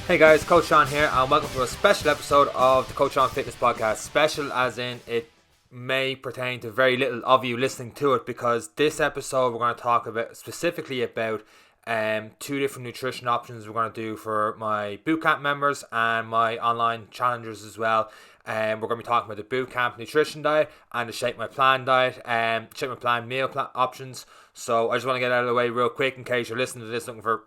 Hey guys, Coach Sean here, and welcome to a special episode of the Coach Sean Fitness Podcast. Special as in it may pertain to very little of you listening to it, because this episode we're going to talk about specifically about two different nutrition options we're going to do for my bootcamp members and my online challengers as well. We're going to be talking about the bootcamp nutrition diet and the Shape My Plan diet, Shape My Plan meal options. So I just want to get out of the way real quick in case you're listening to this looking for,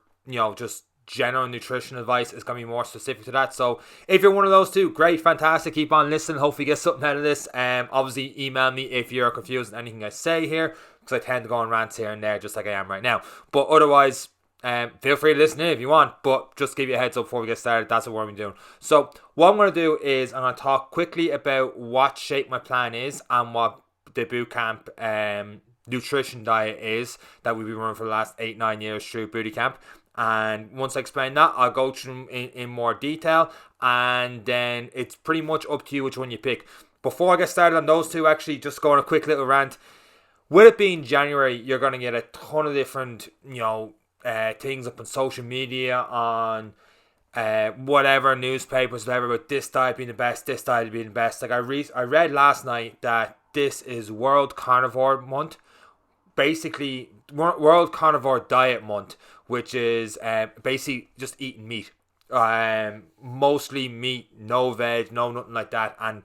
just general nutrition advice. Is going to be more specific to that. So if you're one of those two, great, fantastic, keep on listening, hopefully get something out of this. Obviously email me if you're confused with anything I say here, because I tend to go on rants here and there just like I am right now. But otherwise, feel free to listen in if you want, but just give you a heads up before we get started. That's what we're going to be doing. So what I'm going to do is I'm going to talk quickly about what Shape My Plan is and what the bootcamp nutrition diet is that we've been running for the last 8-9 years through booty camp. And once I explain that, I'll go through them in more detail, and then it's pretty much up to you which one you pick. Before I get started on those two, actually just going a quick little rant. With it being January, you're going to get a ton of different things up on social media, on whatever, newspapers, whatever, about this diet being the best, this diet being the best. Like I read last night that this is World Carnivore Month, basically World Carnivore Diet Month, which is basically just eating meat, mostly meat, no veg, no nothing like that, and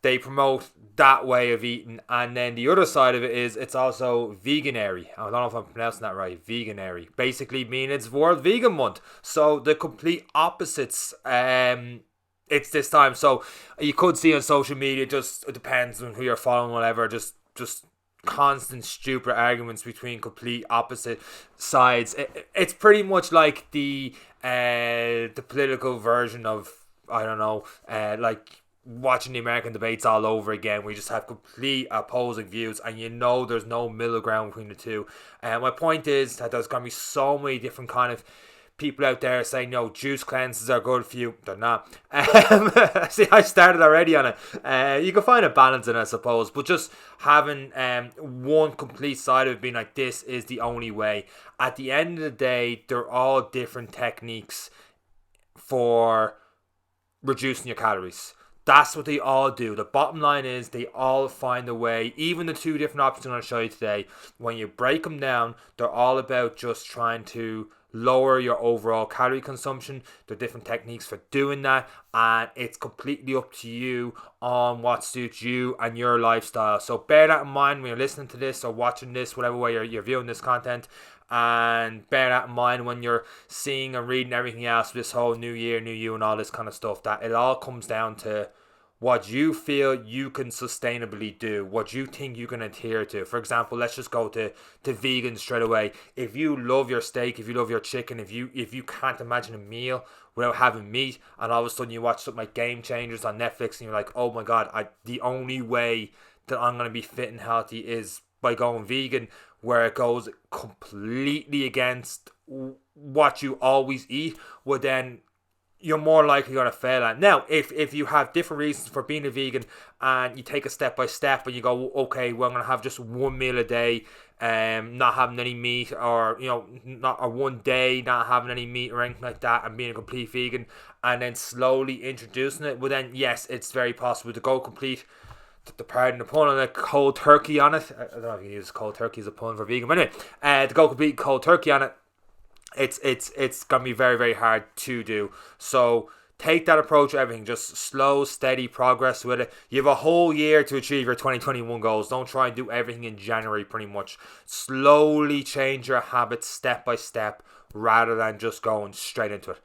they promote that way of eating. And then the other side of it is it's also Veganuary. I don't know if I'm pronouncing that right. Veganuary, basically meaning it's World Vegan Month. So the complete opposites. It's this time. So you could see on social media, just it depends on who you're following, whatever. Just constant stupid arguments between complete opposite sides. It's pretty much like the political version of, I don't know, like watching the American debates all over again. We just have complete opposing views, and there's no middle ground between the two. My point is that there's going to be so many different kind of people out there saying, no, juice cleanses are good for you. They're not. See, I started already on it. You can find a balance in it, I suppose, but just having one complete side of it being like, this is the only way. At the end of the day, they're all different techniques for reducing your calories. That's what they all do. The bottom line is they all find a way. Even the two different options I'm going to show you today, when you break them down, they're all about just trying to lower your overall calorie consumption. There are different techniques for doing that, and it's completely up to you on what suits you and your lifestyle. So bear that in mind when you're listening to this or watching this, whatever way you're viewing this content. And bear that in mind when you're seeing and reading everything else, this whole new year, new you, and all this kind of stuff, that it all comes down to what you feel you can sustainably do, what you think you can adhere to. For example, let's just go to vegan straight away. If you love your steak, if you love your chicken, if you can't imagine a meal without having meat, and all of a sudden you watch something like Game Changers on Netflix and you're like, oh my god, the only way that I'm going to be fit and healthy is by going vegan, where it goes completely against what you always eat, well then you're more likely going to fail at. Now, if you have different reasons for being a vegan and you take a step by step and you go, okay, well, I'm going to have just one meal a day, not having any meat, or one day not having any meat or anything like that, and being a complete vegan, and then slowly introducing it, well then yes, it's very possible to go complete, pardon the pun, on a cold turkey on it. I don't know if you can use cold turkey as a pun for vegan, but anyway, to go complete cold turkey on it, it's gonna be very, very hard to do. So take that approach to everything. Just slow, steady progress with it. You have a whole year to achieve your 2021 goals. Don't try and do everything in January, pretty much. Slowly change your habits step by step rather than just going straight into it.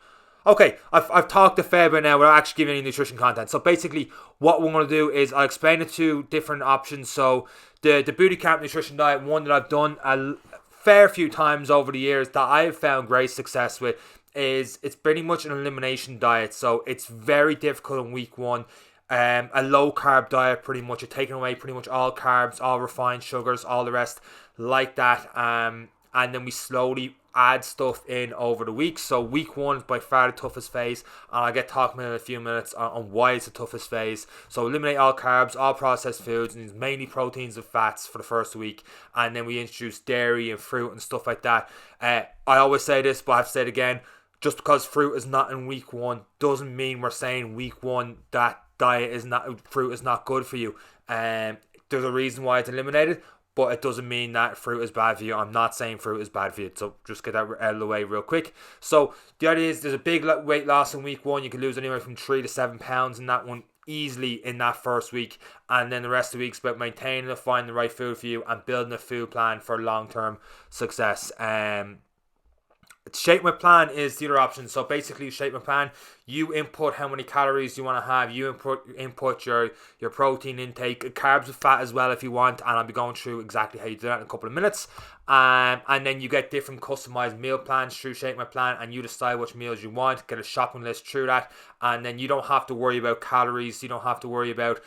Okay, I've talked a fair bit now without actually giving any nutrition content. So basically, what we're going to do is I'll explain the two different options. So the booty camp nutrition diet, one that I've done a fair few times over the years that I've found great success with, is it's pretty much an elimination diet. So it's very difficult in week one. A low carb diet, pretty much. You're taking away pretty much all carbs, all refined sugars, all the rest like that. And then we slowly add stuff in over the week. So week one is by far the toughest phase, and I'll get talking in a few minutes on why it's the toughest phase. So eliminate all carbs, all processed foods, and mainly proteins and fats for the first week, and then we introduce dairy and fruit and stuff like that. I always say this, but I have to say it again, just because fruit is not in week one doesn't mean we're saying week one that fruit is not good for you. There's a reason why it's eliminated, but it doesn't mean that fruit is bad for you. I'm not saying fruit is bad for you, so just get that out of the way real quick. So the idea is there's a big weight loss in week one. You can lose anywhere from 3 to 7 pounds in that one easily in that first week, and then the rest of the week's about maintaining it, finding the right food for you, and building a food plan for long-term success. Shape My Plan is the other option. So basically, Shape My Plan, you input how many calories you want to have, you input your protein intake, carbs with fat as well if you want, and I'll be going through exactly how you do that in a couple of minutes. And then you get different customized meal plans through Shape My Plan, and you decide which meals you want, get a shopping list through that, and then you don't have to worry about calories, you don't have to worry about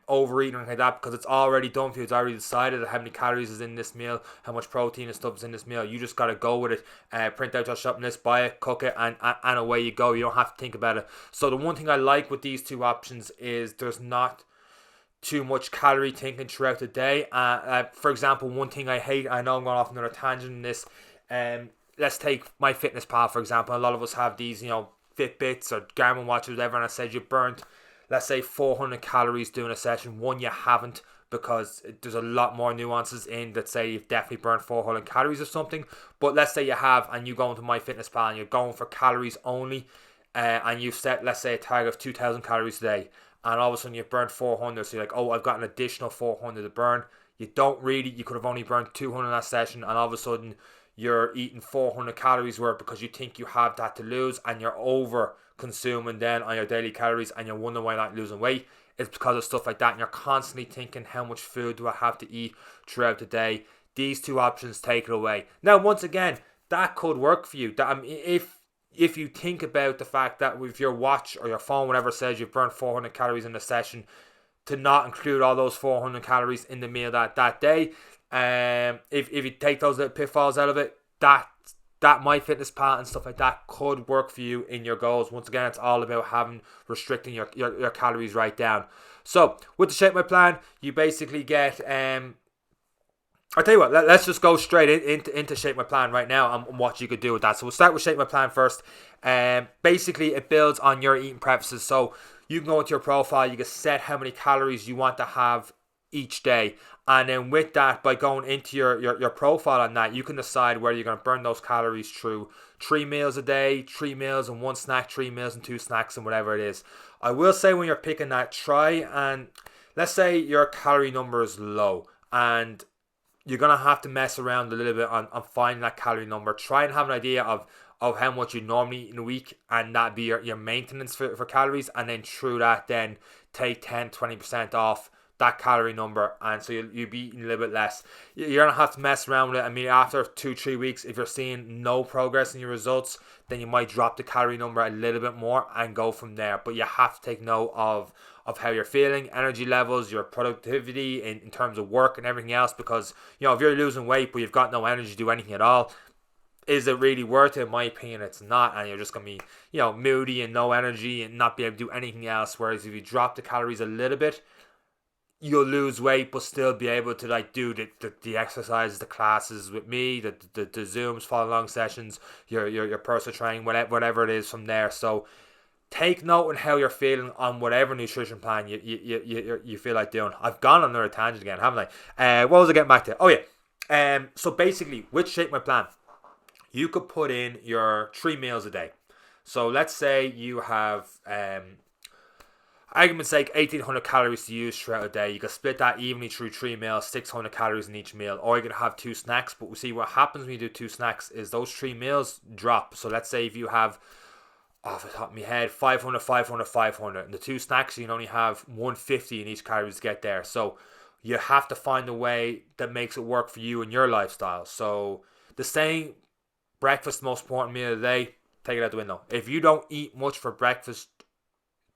overeating or anything like that, because it's already done for you. It's already decided how many calories is in this meal, how much protein and stuff is in this meal. You just got to go with it, print out your shopping list, buy it, cook it, and away you go. You don't have to think about it. So the one thing I like with these two options is there's not too much calorie thinking throughout the day. For example, one thing I hate, I know I'm going off another tangent in this, let's take MyFitnessPal for example. A lot of us have these, Fitbits or Garmin watches, whatever, and I said you burnt, let's say 400 calories doing a session. One, you haven't, because there's a lot more nuances in that say you've definitely burned 400 calories or something. But let's say you have, and you go into MyFitnessPal and you're going for calories only, and you've set, let's say, a target of 2,000 calories a day, and all of a sudden you've burned 400, so you're like, oh, I've got an additional 400 to burn. You could have only burned 200 in that session, and all of a sudden you're eating 400 calories worth because you think you have that to lose, and you're over consuming then on your daily calories, and you're wondering why you're not losing weight. It's because of stuff like that, and you're constantly thinking, how much food do I have to eat throughout the day? These two options take it away. Now, once again, that could work for you. If you think about the fact that if your watch or your phone, whatever, says you've burned 400 calories in a session, to not include all those 400 calories in the meal that day, if you take those little pitfalls out of it, that MyFitnessPal and stuff like that could work for you in your goals. Once again, it's all about restricting your calories right down. So with the Shape My Plan, you basically get I'll tell you what, let's just go straight into Shape My Plan right now and what you could do with that. So we'll start with Shape My Plan first. Basically, it builds on your eating preferences. So you can go into your profile, you can set how many calories you want to have each day. And then with that, by going into your profile on that, you can decide whether you're going to burn those calories through 3 meals a day, 3 meals and 1 snack, 3 meals and 2 snacks, and whatever it is. I will say when you're picking that, try and, let's say your calorie number is low, and you're going to have to mess around a little bit on finding that calorie number. Try and have an idea of how much you normally eat in a week, and that be your maintenance for calories, and then through that then take 10-20% off that calorie number, and so you'll be eating a little bit less. You're going to have to mess around with it. I mean, after 2-3 weeks, if you're seeing no progress in your results, then you might drop the calorie number a little bit more and go from there. But you have to take note of how you're feeling, energy levels, your productivity in terms of work and everything else, because if you're losing weight but you've got no energy to do anything at all, is it really worth it? In my opinion, it's not, and you're just going to be moody and no energy and not be able to do anything else. Whereas if you drop the calories a little bit, you'll lose weight but still be able to do the exercises, the classes with me, the Zooms, follow along sessions, your personal training, whatever it is from there. So take note on how you're feeling on whatever nutrition plan you feel like doing. I've gone on another tangent again, haven't I? What was I getting back to? Oh yeah. So basically, with Shape My Plan, you could put in your 3 meals a day. So let's say you have argument's sake, 1,800 calories to use throughout a day. You can split that evenly through 3 meals, 600 calories in each meal, or you can have 2 snacks. But we see what happens when you do 2 snacks is those 3 meals drop. So let's say if you have, off the top of my head, 500, 500, 500, and the 2 snacks, you can only have 150 in each calories to get there. So you have to find a way that makes it work for you and your lifestyle. So the saying, breakfast, most important meal of the day, take it out the window. If you don't eat much for breakfast,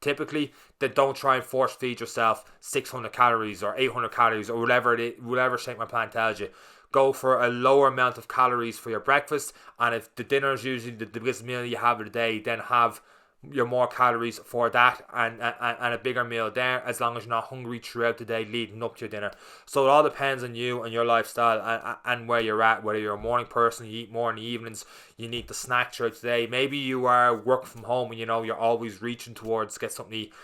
typically, then don't try and force feed yourself 600 calories or 800 calories or whatever Shape My Plan tells you. Go for a lower amount of calories for your breakfast, and if the dinner is usually the biggest meal you have of the day, then have your more calories for that and a bigger meal there, as long as you're not hungry throughout the day leading up to your dinner. So it all depends on you and your lifestyle and where you're at. Whether you're a morning person, you eat more in the evenings, you need the snack throughout the day. Maybe you are working from home and you're always reaching towards get something to eat.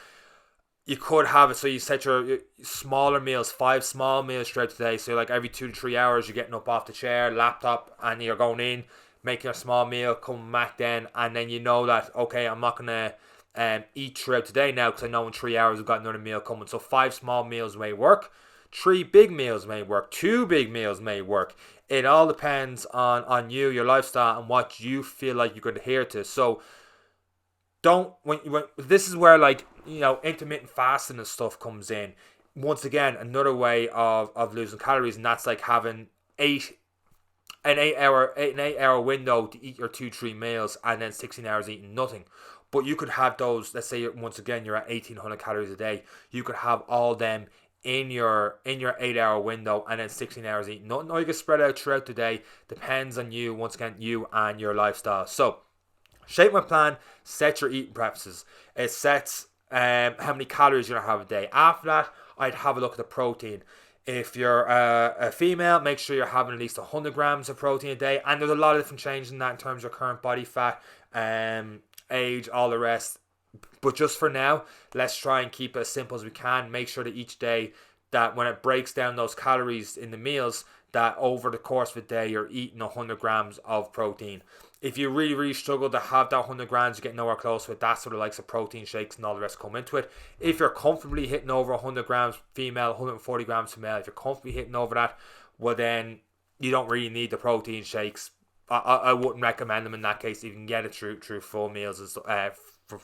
You could have it so you set your smaller meals, 5 small meals throughout the day. So like every 2 to 3 hours you're getting up off the chair, laptop, and you're going in, making a small meal, coming back then, and then you know that, okay, I'm not going to eat throughout the day now because I know in 3 hours I've got another meal coming. So 5 small meals may work, 3 big meals may work, 2 big meals may work. It all depends on you, your lifestyle, and what you feel like you could adhere to. So when this is where intermittent fasting and stuff comes in. Once again, another way of losing calories, and that's like having an 8 hour window to eat your 2-3 meals and then 16 hours eating nothing. But you could have those, let's say once again you're at 1800 calories a day, you could have all them in your 8 hour window and then 16 hours eating nothing, or you can spread out throughout the day. Depends on you, once again, you and your lifestyle. So Shape My Plan sets your eating preferences. It sets how many calories you're going to have a day. After that, I'd have a look at the protein. If you're a female, make sure you're having at least 100 grams of protein a day. And there's a lot of different changes in that in terms of your current body fat, age, all the rest. But just for now, let's try and keep it as simple as we can. Make sure that each day, that when it breaks down those calories in the meals, that over the course of a day, you're eating 100 grams of protein. If you really, really struggle to have that 100 grams, you get nowhere close to it. That's sort of like some protein shakes and all the rest come into it. If you're comfortably hitting over 100 grams female, 140 grams female, if you're comfortably hitting over that, well then you don't really need the protein shakes. I wouldn't recommend them in that case. You can get it through full meals and for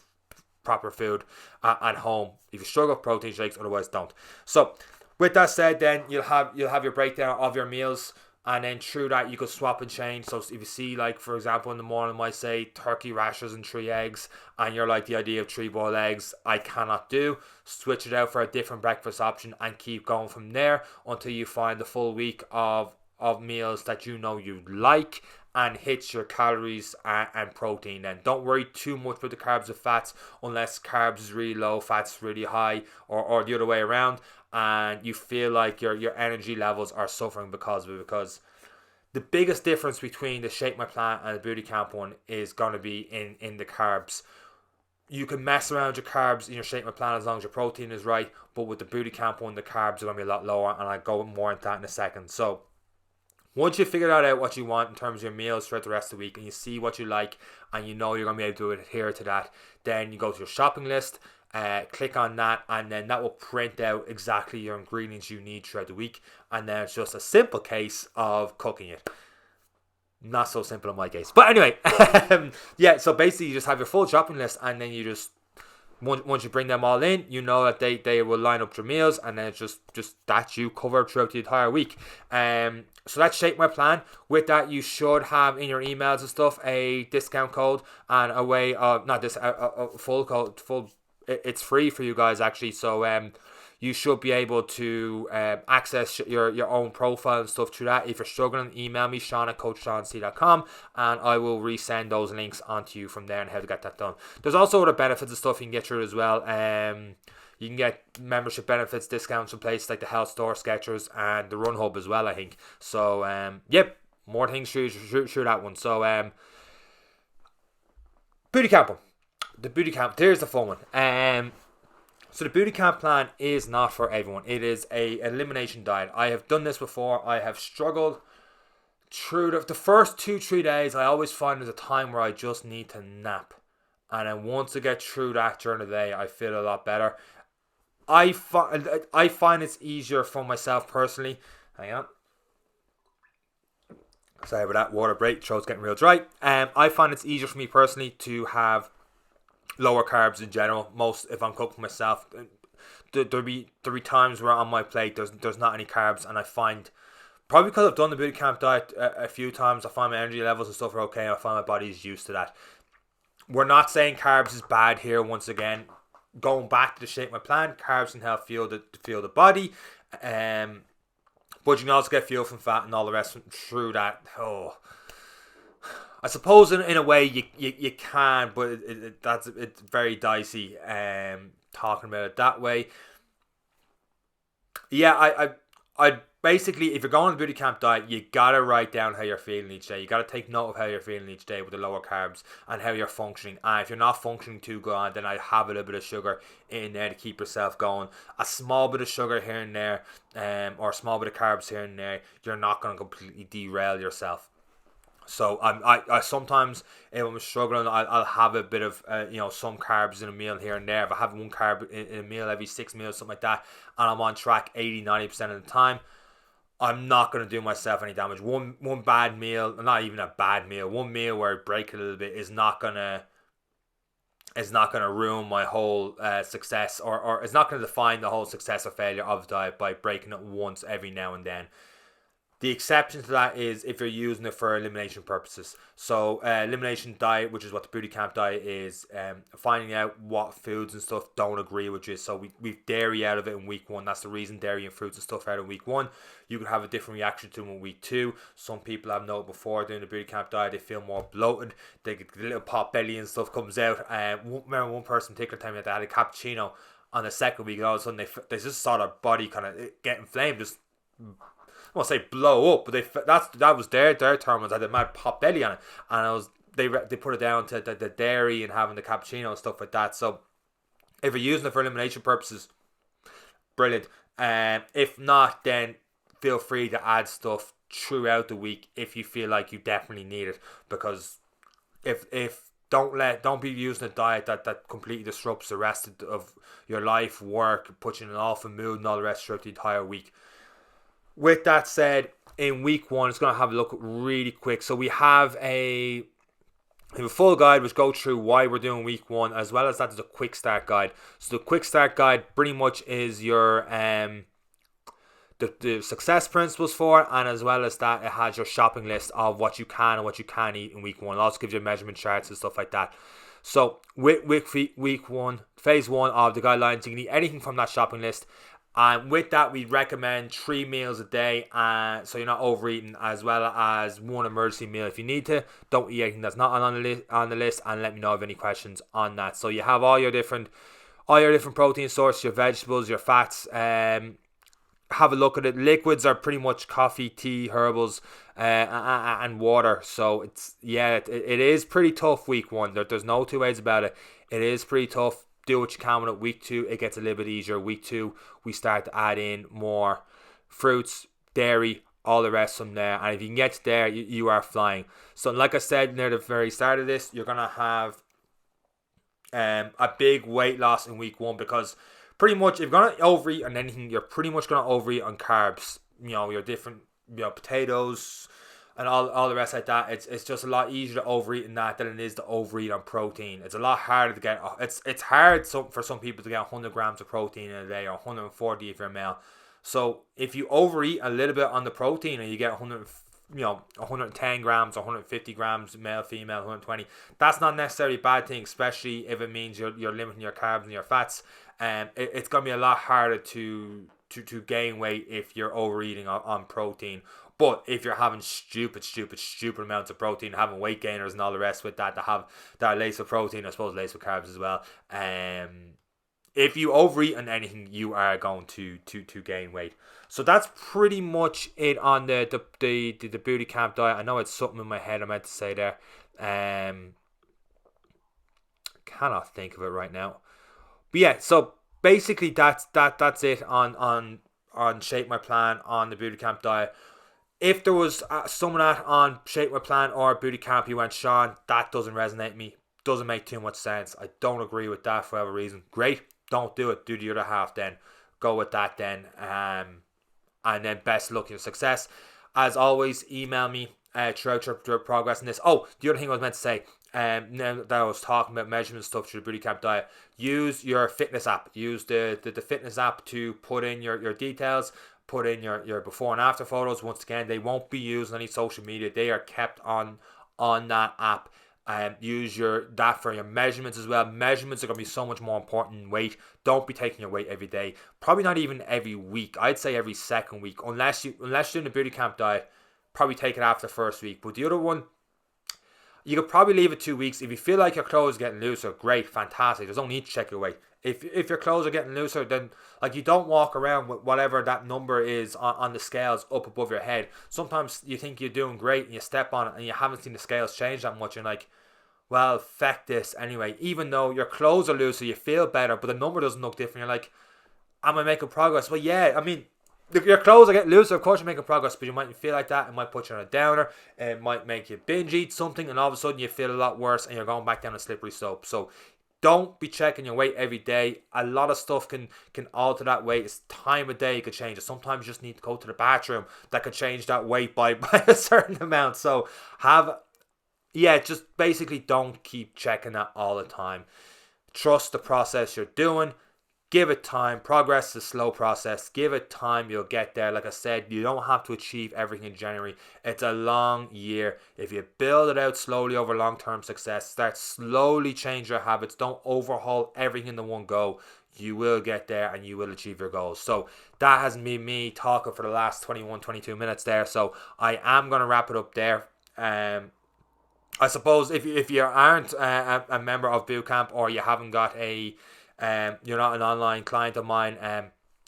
proper food at home. If you struggle with protein shakes, otherwise don't. So with that said, then you'll have your breakdown of your meals. And then through that, you could swap and change. So if you see, like, for example, in the morning, I might say turkey rashers and 3 eggs. And you're like, the idea of 3 boiled eggs, I cannot do. Switch it out for a different breakfast option and keep going from there until you find the full week of meals that you know you like and hits your calories and protein. Then don't worry too much about the carbs and fats unless carbs is really low, fats really high, or the other way around, and you feel like your energy levels are suffering because of it. Because the biggest difference between the Shape My Plan and the Booty Camp one is going to be in the carbs. You can mess around your carbs in your Shape My Plan as long as your protein is right, but with the Booty Camp one, the carbs are going to be a lot lower, and I'll go more into that in a second. So once you figure out what you want in terms of your meals throughout the rest of the week, and you see what you like, and you know you're going to be able to adhere to that, then you go to your shopping list, click on that, and then that will print out exactly your ingredients you need throughout the week, and then it's just a simple case of cooking it. Not so simple in my case, but anyway, yeah, so basically you just have your full shopping list, and then you just once you bring them all in, you know that they will line up your meals, and then it's just that you cover throughout the entire week. So that's Shape My Plan. With that, you should have in your emails and stuff a discount code and a way of a full code. It's free for you guys actually. So you should be able to access your own profile and stuff through that. If you're struggling, email me, Sean@coachshawnc.com, and I will resend those links onto you from there and how to get that done. There's also other benefits and stuff you can get through as well. You can get membership benefits, discounts from places like the Health Store, Skechers, and the Run Hub as well, I think. So, more things through that one. So, Booty Camp one. The Booty Camp, there's the fun one. So the Booty Camp plan is not for everyone. It is a elimination diet. I have done this before. I have struggled through the first 2-3 days. I always find there's a time where I just need to nap. And then once I get through that during the day, I feel a lot better. I find it's easier for myself personally. Hang on. Sorry about that. Water break. Throat's getting real dry. I find it's easier for me personally to have lower carbs in general. If I'm cooking myself, there'll be times where on my plate there's not any carbs, and I find, probably because I've done the Booty Camp diet a few times, I find my energy levels and stuff are okay. I find my body's used to that. We're not saying carbs is bad here. Once again, going back to the Shape My Plan, carbs can help fuel the body, but you can also get fuel from fat and all the rest through that. I suppose in a way you can, but it's very dicey. Talking about it that way, yeah. I basically, if you're going on a booty camp diet, you gotta write down how you're feeling each day. You gotta take note of how you're feeling each day with the lower carbs and how you're functioning. And if you're not functioning too good, then I have a little bit of sugar in there to keep yourself going. A small bit of sugar here and there, or a small bit of carbs here and there, you're not gonna completely derail yourself. So I sometimes, if I'm struggling, I'll have a bit of some carbs in a meal here and there. If I have one carb in a meal every 6 meals, something like that, and I'm on track 80-90% of the time, I'm not going to do myself any damage. One bad meal, not even a bad meal, one meal where I break a little bit is not gonna ruin my whole success, or it's not going to define the whole success or failure of the diet by breaking it once every now and then. The exception to that is if you're using it for elimination purposes. So elimination diet, which is what the booty camp diet is, finding out what foods and stuff don't agree with you. So we've dairy out of it in week 1. That's the reason dairy and fruits and stuff are out in week 1. You could have a different reaction to them in week 2. Some people have noted before doing the booty camp diet, they feel more bloated. They get the little pot belly and stuff comes out. Remember one person in particular telling me that they had a cappuccino on the second week, and all of a sudden they just saw their body kind of get inflamed, just I won't say blow up, but that was their term, was had a mad pot belly on it, and they put it down to the dairy and having the cappuccino and stuff like that. So if you're using it for elimination purposes, brilliant. If not, then feel free to add stuff throughout the week if you feel like you definitely need it, because if don't be using a diet that completely disrupts the rest of your life, work, puts you in an awful mood and all the rest throughout the entire week. With that said, in week 1, it's going to have a look really quick. So we have a full guide which goes through why we're doing week 1, as well as that is a quick start guide. So the quick start guide pretty much is your the success principles for, and as well as that, it has your shopping list of what you can and what you can't eat in week 1. It also gives you measurement charts and stuff like that. So with week 1, phase 1 of the guidelines, you can eat anything from that shopping list. And with that, we recommend 3 meals a day, so you're not overeating, as well as one emergency meal if you need to. Don't eat anything that's not on the list, and let me know if any questions on that. So you have all your different protein sources, your vegetables, your fats. Have a look at it. Liquids are pretty much coffee, tea, herbals, and water. So it is pretty tough week 1. There's no two ways about it. It is pretty tough. Do what you can with it. Week 2, it gets a little bit easier. Week 2, we start to add in more fruits, dairy, all the rest from there. And if you can get to there, you are flying. So like I said near the very start of this, you're going to have a big weight loss in week 1, because pretty much if you're going to overeat on anything, you're pretty much going to overeat on carbs. Your different potatoes and all the rest like that. It's just a lot easier to overeat in that than it is to overeat on protein. It's a lot harder to get. It's hard for some people to get 100 grams of protein in a day, or 140 if you're a male. So if you overeat a little bit on the protein and you get 110 grams or 150 grams, male, female, 120, that's not necessarily a bad thing, especially if it means you're limiting your carbs and your fats. It's gonna be a lot harder to gain weight if you're overeating on protein. But if you're having stupid amounts of protein, having weight gainers and all the rest with that are laced with protein, I suppose laced with carbs as well. If you overeat on anything, you are going to gain weight. So that's pretty much it on the booty camp diet. I know it's something in my head I meant to say there. Cannot think of it right now. But yeah, so basically that's it on Shape My Plan on the booty camp diet. If there was someone on Shape My Plan or Booty Camp, you went, Sean, that doesn't resonate with me, doesn't make too much sense, I don't agree with that for whatever reason, great, don't do it, do the other half then, go with that then, and then best luck in your success. As always, email me throughout your progress in this. Oh, the other thing I was meant to say, now that I was talking about measurement stuff through the Booty Camp diet, use your fitness app, use the fitness app to put in your details, put in your before and after photos. Once again, they won't be used on any social media. They are kept on that app. Use that for your measurements as well. Measurements are going to be so much more important than weight. Don't be taking your weight every day. Probably not even every week. I'd say every second week. Unless you're doing the booty camp diet, probably take it after the first week. But the other one, you could probably leave it 2 weeks. If you feel like your clothes are getting looser, great, fantastic. There's no need to check your weight. If your clothes are getting looser, then like you don't walk around with whatever that number is on the scales up above your head. Sometimes you think you're doing great and you step on it and you haven't seen the scales change that much. You're like, well, feck this anyway. Even though your clothes are looser, you feel better, but the number doesn't look different. You're like, am I making progress? Well, yeah, I mean, your clothes are getting looser, of course you're making progress, but you might feel like that. It might put you on a downer. It might make you binge eat something, and all of a sudden you feel a lot worse and you're going back down a slippery slope. So don't be checking your weight every day. A lot of stuff can alter that weight. It's time of day you could change it. Sometimes you just need to go to the bathroom. That could change that weight by a certain amount. So just basically don't keep checking that all the time. Trust the process you're doing. Give it time. Progress is a slow process. Give it time. You'll get there. Like I said, you don't have to achieve everything in January. It's a long year. If you build it out slowly over long-term success, start slowly change your habits. Don't overhaul everything in the one go. You will get there and you will achieve your goals. So that has been me talking for the last 22 minutes there. So I am going to wrap it up there. I suppose if you aren't a member of Bootcamp, or you haven't got you're not an online client of mine,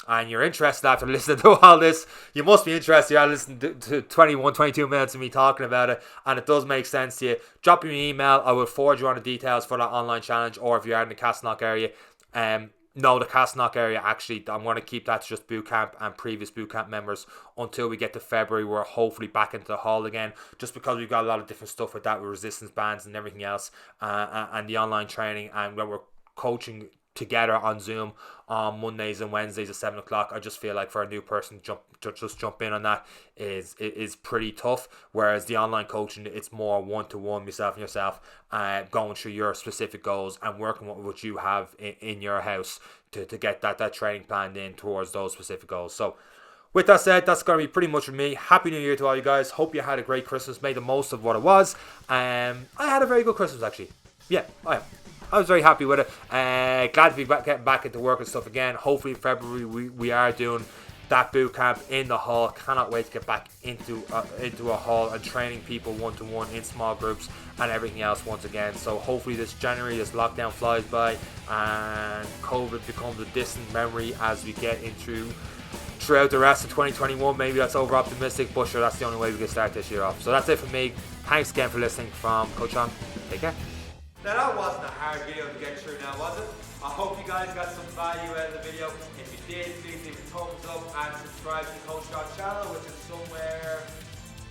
and you're interested after listening to all this, you must be interested. You're listening to 22 minutes of me talking about it, and it does make sense to you. Drop me an email. I will forward you on the details for that online challenge, or if you are in the Castleknock area, no, the Castleknock area, actually, I'm going to keep that to just Bootcamp and previous Bootcamp members until we get to February. We're hopefully back into the hall again, just because we've got a lot of different stuff with that, with resistance bands and everything else, and the online training, and when we're coaching together on Zoom on Mondays and Wednesdays at 7 o'clock. I just feel like for a new person to jump in on that is pretty tough, whereas the online coaching, it's more one-to-one, myself and yourself, going through your specific goals and working with what you have in your house to get that training planned in towards those specific goals. So with that said, that's going to be pretty much for me. Happy New Year to all you guys. Hope you had a great Christmas, made the most of what it was. I had a very good Christmas, actually. Yeah, I was very happy with it. Glad to be getting back into work and stuff again. Hopefully in February we are doing that boot camp in the hall. Cannot wait to get back into a hall and training people one-to-one in small groups and everything else once again. So hopefully this January, this lockdown flies by and COVID becomes a distant memory as we get throughout the rest of 2021. Maybe that's over optimistic, but sure, that's the only way we can start this year off. So that's it from me. Thanks again for listening from Coach On. Take care. Now that wasn't a hard video to get through now, was it? I hope you guys got some value out of the video. If you did, please leave a thumbs up and subscribe to the Coach On channel, which is somewhere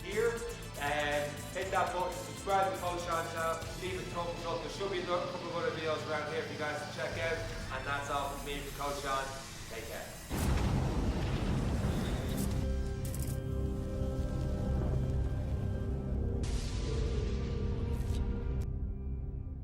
here. And hit that button, subscribe to the Coach On channel, leave a thumbs up. There should be a couple of other videos around here for you guys to check out. And that's all from me from Coach On. Take care.